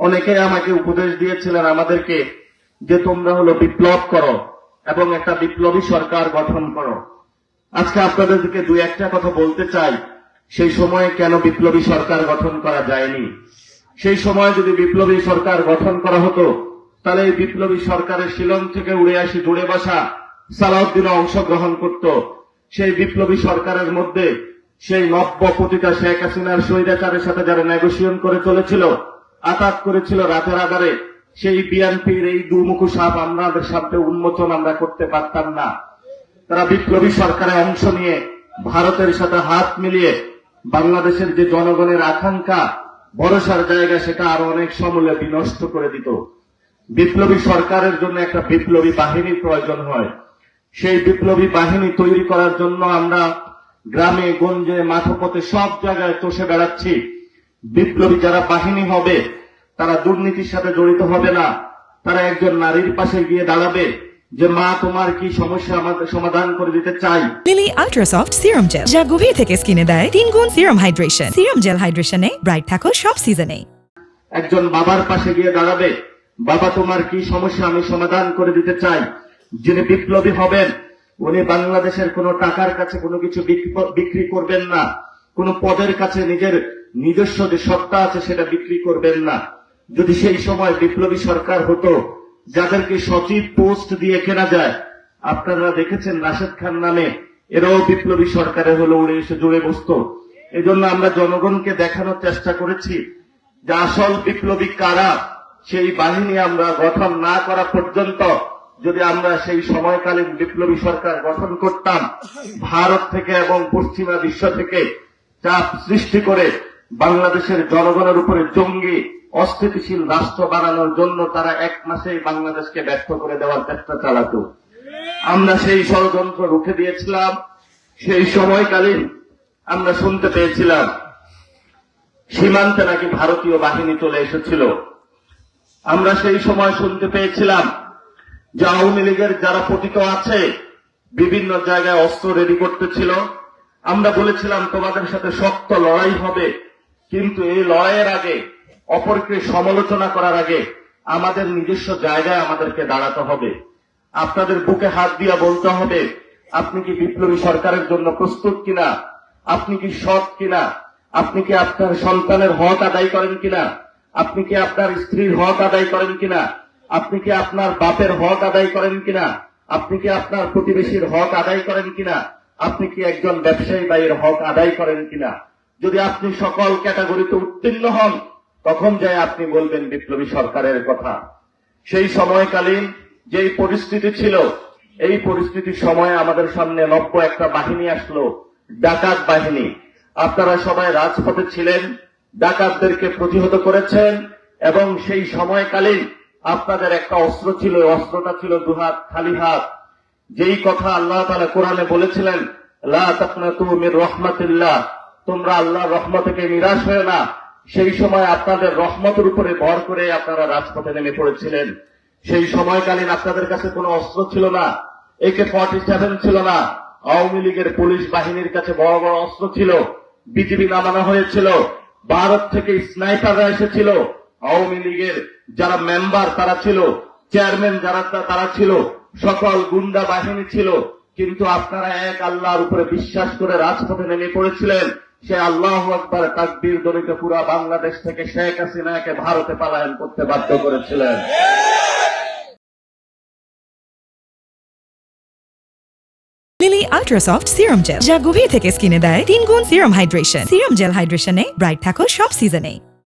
অনেকে আমাকে উপদেশ দিয়েছিলেন আমাদেরকে যে তোমরা হলো বিপ্লব করো এবং একটা বিপ্লবী সরকার গঠন করো। আজকে আপনাদেরকে দুই একটা কথা বলতে চাই, সেই সময়ে কেন বিপ্লবী সরকার গঠন করা যায়নি। সেই সময় যদি বিপ্লবী সরকার গঠন করা হতো তাহলে এই বিপ্লবী সরকারের শিলং থেকে উড়ে আসি জুড়ে বসা সালাউদ্দিনও অংশগ্রহণ করত। সেই বিপ্লবী সরকারের মধ্যে সেই নব্য পতিতা শেখ হাসিনার স্বৈরাচারের সাথে যারা নেগোসিয়েশন করে চলেছিল, আঘাত করেছিল রাতের আধারে, সেই বিএনপির এই দুমুখো সাপ আমাদের সামনে উন্মোচন আমরা করতে পারতাম না। তারা বিপ্লবী সরকারে অংশ নিয়ে ভারতের সাথে হাত মিলিয়ে বাংলাদেশের যে জনগণের আকাঙ্ক্ষা ভরসার জায়গা সেটা আরো অনেক সমূলে বিনষ্ট করে দিত। বিপ্লবী সরকারের জন্য একটা বিপ্লবী বাহিনীর প্রয়োজন হয়। সেই বিপ্লবী বাহিনী তৈরি করার জন্য আমরা গ্রামে গঞ্জে মাঠপথে সব জায়গায় চষে বেড়াচ্ছি। বিপ্লবী যারা বাহিনী হবে তারা দুর্নীতির সাথে জড়িত হবে না। তারা একজন নারীর পাশে গিয়ে দাঁড়াবে যে মা তোমার কি সমস্যা আমাদের সমাধান করে দিতে চাই। Lily ultra soft serum gel, যা গভীর থেকে স্কিনে দেয় 3 গুণ সিরাম হাইড্রেশন। সিরাম জেল হাইড্রেশনে ব্রাইট থাকো সব সিজনে। একজন বাবার পাশে গিয়ে দাঁড়াবে, বাবা তোমার কি সমস্যা আমি সমাধান করে দিতে চাই। যিনি বিপ্লবী হবেন উনি বাংলাদেশের কোনো টাকার কাছে কোনো কিছু বিক্রি করবেন না, কোনো পদের কাছে নিজের নিজস্ব যে সত্তা আছে সেটা বিক্রি করবেন না। যদি সেই সময় বিপ্লবী সরকার হতো যাদেরকে সচিব পোস্ট দিয়ে কেনা যায়, আপনারা দেখেছেন রাশেদ খান নামে এরাও বিপ্লবী সরকারে হলো উড়ে এসে জুড়ে বসত। এজন্য আমরা জনগণকে দেখানোর চেষ্টা করেছি যে আসল বিপ্লবী কারা। সেই বাহিনী আমরা গঠন না করা পর্যন্ত যদি আমরা সেই সময়কালীন বিপ্লবী সরকার গঠন করতাম, ভারত থেকে এবং পশ্চিমা বিশ্ব থেকে চাপ সৃষ্টি করে বাংলাদেশের জনগণের উপরে জঙ্গি অস্থিতিশীল রাষ্ট্র বানানোর জন্য তারা 1 মাসেই বাংলাদেশকে ব্যর্থ করে দেওয়ার চেষ্টা চালাতো। আমরা সেই ষড়যন্ত্র রুখে দিয়েছিলাম। সেই সময়কালীন আমরা শুনতে পেয়েছিলাম সীমান্তে নাকি ভারতীয় বাহিনী চলে এসেছিল। আমরা সেই সময় শুনতে পেয়েছিলাম যে আওয়ামী লীগের যারা পতিত আছে বিভিন্ন জায়গায় অস্ত্র রেডি করতেছিল। আমরা বলেছিলাম তোমাদের সাথে শক্ত লড়াই হবে, কিন্তু এই লড়াইয়ের আগে অপরকে সমালোচনা করার আগে আমাদের নিজস্ব জায়গায় আমাদেরকে দাঁড়াতে হবে। আপনাদের বুকে হাত দিয়া বলতে হবে আপনি কি বিপ্লবী সরকারের জন্য প্রস্তুত কিনা, আপনি কি সৎ কিনা, আপনি কি আপনার সন্তানের হক আদায় করেন কিনা, আপনি কি আপনার স্ত্রীর হক আদায় করেন কিনা, আপনি কি আপনার বাপের হক আদায় করেন কিনা, আপনি কি আপনার প্রতিবেশীর হক আদায় করেন কিনা, আপনি কি একজন ব্যবসায়ী ভাইয়ের হক আদায় করেন কিনা। যদি আপনি সকল ক্যাটাগরিতে উত্তীর্ণ হন তখন যায় আপনি বলবেন বিপ্লবী সরকারের কথা। সেই সময়কালীন যেই পরিস্থিতি ছিল, এই পরিস্থিতির সময়ে আমাদের সামনে নব্য একটা বাহিনী আসলো, ডাকাত বাহিনী। আপনারা সবাই রাজপথে ছিলেন, ডাকাতদেরকে প্রতিহত করেছেন এবং সেই সময়কালীন আপনাদের একটা অস্ত্র ছিল, অস্ত্রটা ছিল দুহাত খালি হাত। যেই কথা আল্লাহ তাআলা কোরআনে বলেছিলেন লা তাকনাতু মির রাহমাতিল্লাহ, তোমরা আল্লাহর রহমত থেকে নিরাশ হয়ে না, সেই সময় আপনাদের রহমতের উপরে ভর করে আপনারা রাজপথে নেমে পড়েছিলেন। সেই সময়কালীন আপনাদের কাছে কোনো অস্ত্র ছিল না, AK-47 ছিল না। আওয়ামী লীগের পুলিশ বাহিনীর কাছে বড় বড় অস্ত্র ছিল, বিজিবি নামানো হয়েছিল, ভারত থেকে স্নাইপাররা এসেছিল, আওয়ামী লীগের যারা মেম্বার তারা ছিল, চেয়ারম্যান যারা তারা ছিল, সকল গুন্ডা বাহিনী ছিল। কিন্তু আপনারা এক আল্লাহর উপরে বিশ্বাস করে রাজপথে নেমে পড়েছিলেন। সে আল্লাহু আকবার তাকবীর ধ্বনিতে পুরা বাংলাদেশ থেকে শেখ হাসিনাকে ভারতে পলায়ন করতে বাধ্য করেছিলেন। Lily ultra soft serum gel, যা গভীর থেকে স্কিনে দেয় 3 গুণ সিরাম হাইড্রেশন। সিরাম জেল হাইড্রেশনে ব্রাইট থাকো সব সিজনে।